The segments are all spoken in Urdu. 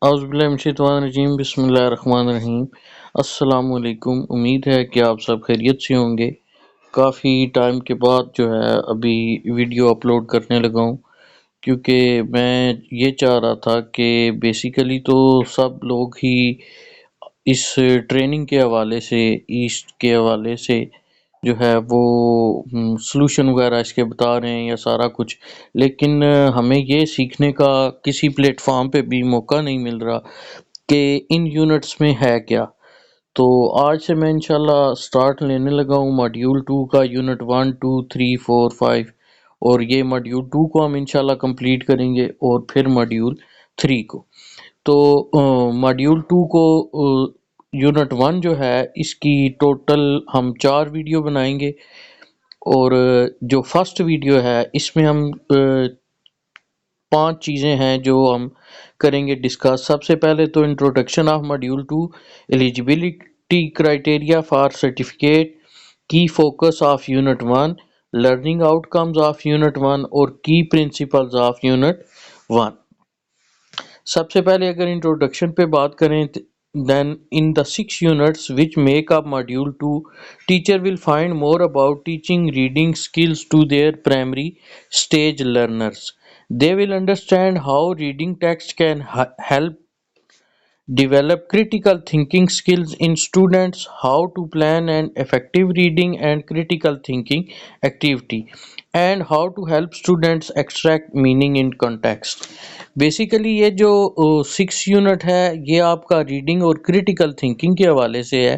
اعوذ باللہ من الشیطان الرجیم، بسم اللہ الرحمن الرحیم۔ السلام علیکم، امید ہے کہ آپ سب خیریت سے ہوں گے۔ کافی ٹائم کے بعد جو ہے ابھی ویڈیو اپلوڈ کرنے لگا ہوں، کیونکہ میں یہ چاہ رہا تھا کہ بیسیکلی تو سب لوگ ہی اس ٹریننگ کے حوالے سے، ایسٹ کے حوالے سے جو ہے وہ سلوشن وغیرہ اس کے بتا رہے ہیں یا سارا کچھ، لیکن ہمیں یہ سیکھنے کا کسی پلیٹ فارم پہ بھی موقع نہیں مل رہا کہ ان یونٹس میں ہے کیا۔ تو آج سے میں انشاءاللہ سٹارٹ لینے لگا ہوں ماڈیول 2 کا، یونٹ 1 2 3 4 5، اور یہ ماڈیول 2 کو ہم انشاءاللہ کمپلیٹ کریں گے اور پھر ماڈیول 3 کو۔ تو ماڈیول 2 کو یونٹ 1 جو ہے اس کی ٹوٹل ہم 4 ویڈیو بنائیں گے، اور جو فرسٹ ویڈیو ہے اس میں ہم 5 چیزیں ہیں جو ہم کریں گے ڈسکس۔ سب سے پہلے تو introduction of module 2، eligibility criteria for certificate, key focus of unit 1، learning outcomes of unit 1 اور کی پرنسپلز آف یونٹ 1۔ سب سے پہلے اگر انٹروڈکشن پہ بات کریں، then in the 6 units which make up module 2, teacher will find more about teaching reading skills to their primary stage learners. They will understand how reading text can help develop critical thinking skills in students, how to plan an effective reading and critical thinking activity, and how to help students extract meaning in context. Basically یہ جو 6 یونٹ ہے یہ آپ کا ریڈنگ اور کریٹیکل تھنکنگ کے حوالے سے ہے،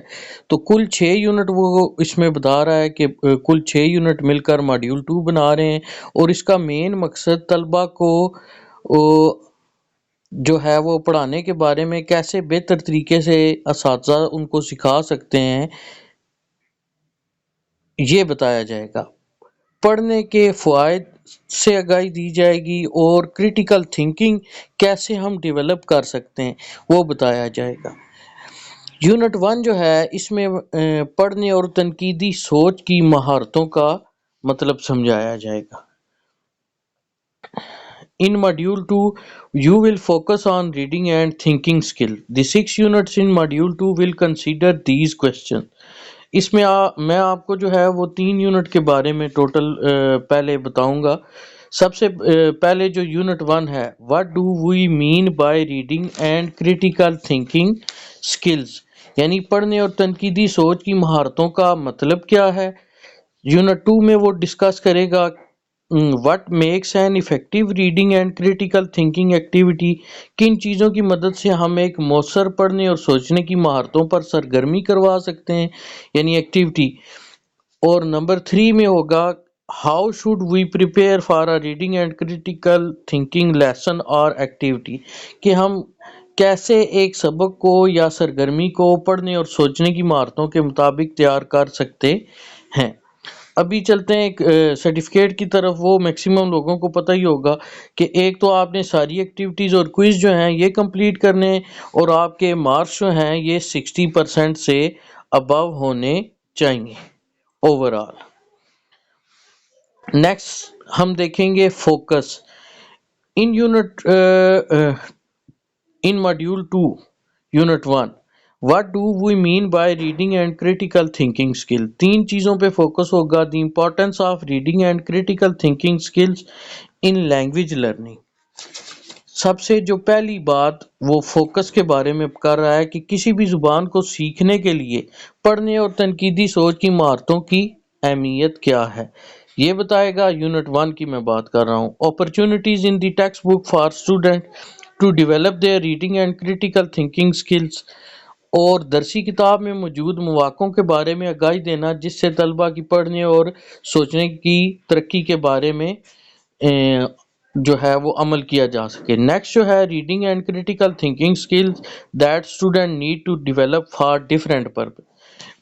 تو کل 6 یونٹ وہ اس میں بتا رہا ہے کہ کل 6 یونٹ مل کر ماڈیول 2 بنا رہے ہیں، اور اس کا مین مقصد طلبہ کو جو ہے وہ پڑھانے کے بارے میں کیسے بہتر طریقے سے اساتذہ ان کو سکھا سکتے ہیں یہ بتایا جائے گا۔ پڑھنے کے فوائد سے آگاہی دی جائے گی، اور کریٹیکل تھنکنگ کیسے ہم ڈیولپ کر سکتے ہیں وہ بتایا جائے گا۔ یونٹ 1 جو ہے اس میں پڑھنے اور تنقیدی سوچ کی مہارتوں کا مطلب سمجھایا جائے گا۔ In Module 2, you will focus on reading and thinking skill. The 6 units in Module 2 will consider these questions. اس میں میں آپ کو جو ہے وہ 3 یونٹ کے بارے میں ٹوٹل پہلے بتاؤں گا۔ سب سے پہلے جو یونٹ 1 ہے، What do we mean by reading and critical thinking skills؟ یعنی پڑھنے اور تنقیدی سوچ کی مہارتوں کا مطلب کیا ہے۔ یونٹ 2 میں وہ ڈسکس کرے گا what makes an effective reading and critical thinking activity، کن چیزوں کی مدد سے ہم ایک مؤثر پڑھنے اور سوچنے کی مہارتوں پر سرگرمی کروا سکتے ہیں، یعنی ایکٹیویٹی۔ اور نمبر 3 میں ہوگا how should we prepare for a reading and critical thinking lesson or activity، کہ ہم کیسے ایک سبق کو یا سرگرمی کو پڑھنے اور سوچنے کی مہارتوں کے مطابق تیار کر سکتے ہیں۔ ابھی چلتے ہیں ایک سرٹیفکیٹ کی طرف۔ وہ میکسیمم لوگوں کو پتہ ہی ہوگا کہ ایک تو آپ نے ساری ایکٹیویٹیز اور کوئز جو ہیں یہ کمپلیٹ کرنے ہیں، اور آپ کے مارکس جو ہیں یہ 60% سے ابو ہونے چاہیے اوور آل۔ نیکسٹ ہم دیکھیں گے focus in unit in module 2 unit 1۔ What do we mean by reading and critical thinking skill؟ 3 چیزوں پہ فوکس ہوگا۔ The importance of reading and critical thinking skills in language learning۔ سب سے جو پہلی بات وہ فوکس کے بارے میں کر رہا ہے کہ کسی بھی زبان کو سیکھنے کے لیے پڑھنے اور تنقیدی سوچ کی مہارتوں کی اہمیت کیا ہے یہ بتائے گا۔ یونٹ 1 کی میں بات کر رہا ہوں۔ Opportunities in the textbook for students to develop their reading and critical thinking skills، اور درسی کتاب میں موجود مواقعوں کے بارے میں آگاہی دینا جس سے طلبہ کی پڑھنے اور سوچنے کی ترقی کے بارے میں جو ہے وہ عمل کیا جا سکے۔ نیکسٹ جو ہے reading and critical thinking skills that student need to develop for different purpose,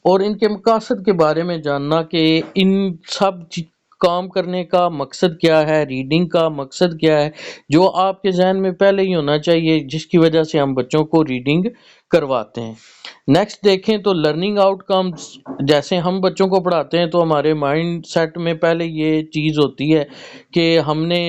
اور ان کے مقاصد کے بارے میں جاننا کہ ان سب کام کرنے کا مقصد کیا ہے، ریڈنگ کا مقصد کیا ہے، جو آپ کے ذہن میں پہلے ہی ہونا چاہیے، جس کی وجہ سے ہم بچوں کو ریڈنگ کرواتے ہیں۔ نیکسٹ دیکھیں تو لرننگ آؤٹ کمز، جیسے ہم بچوں کو پڑھاتے ہیں تو ہمارے مائنڈ سیٹ میں پہلے یہ چیز ہوتی ہے کہ ہم نے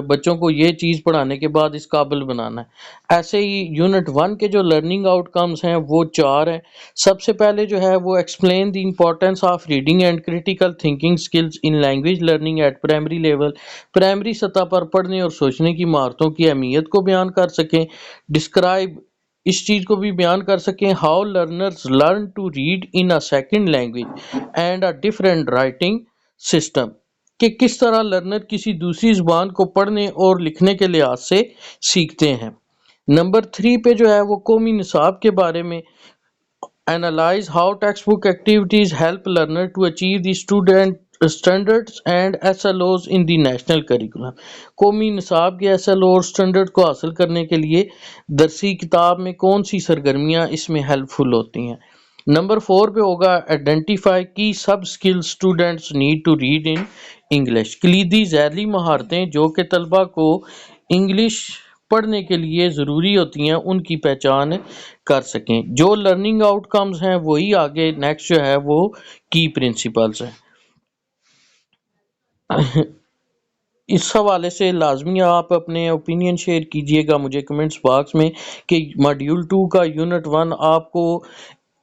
بچوں کو یہ چیز پڑھانے کے بعد اس قابل بنانا ہے۔ ایسے ہی یونٹ 1 کے جو لرننگ آؤٹ کمز ہیں وہ 4 ہیں۔ سب سے پہلے جو ہے وہ explain the importance of reading and critical thinking skills in language learning at primary level, primary سطح پر پڑھنے اور سوچنے کی مہارتوں کی اہمیت کو بیان کر سکیں۔ ڈسکرائب، اس چیز کو بھی بیان کر سکیں، how learners learn to read in a second language and a different writing system, کہ کس طرح لرنر کسی دوسری زبان کو پڑھنے اور لکھنے کے لحاظ سے سیکھتے ہیں۔ نمبر 3 پہ جو ہے وہ قومی نصاب کے بارے میں Analyze how textbook activities help learner to achieve the student standards and SLOs in the national curriculum۔ قومی نصاب کے SLO اور اسٹینڈرڈ کو حاصل کرنے کے لیے درسی کتاب میں کون سی سرگرمیاں اس میں ہیلپ فل ہوتی ہیں۔ نمبر 4 پہ ہوگا identify key subskill students need to read in English, کلیدی ذیلی مہارتیں جو کہ طلبہ کو انگلش پڑھنے کے لیے ضروری ہوتی ہیں، ان کی پہچان کر سکیں۔ جو لرننگ آؤٹ کمز ہیں وہی آگے نیکسٹ جو ہے وہ کی پرنسپلز ہیں۔ اس حوالے سے لازمی آپ اپنے اوپینین شیئر کیجئے گا مجھے کمنٹس باکس میں کہ ماڈیول 2 کا یونٹ 1 آپ کو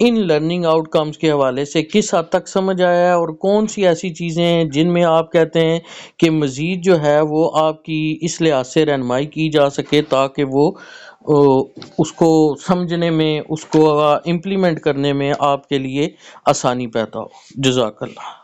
ان لرننگ آؤٹ کمز کے حوالے سے کس حد تک سمجھ آیا ہے، اور کون سی ایسی چیزیں ہیں جن میں آپ کہتے ہیں کہ مزید جو ہے وہ آپ کی اس لحاظ سے رہنمائی کی جا سکے تاکہ وہ اس کو سمجھنے میں، اس کو امپلیمنٹ کرنے میں آپ کے لیے آسانی پیدا ہو۔ جزاک اللہ۔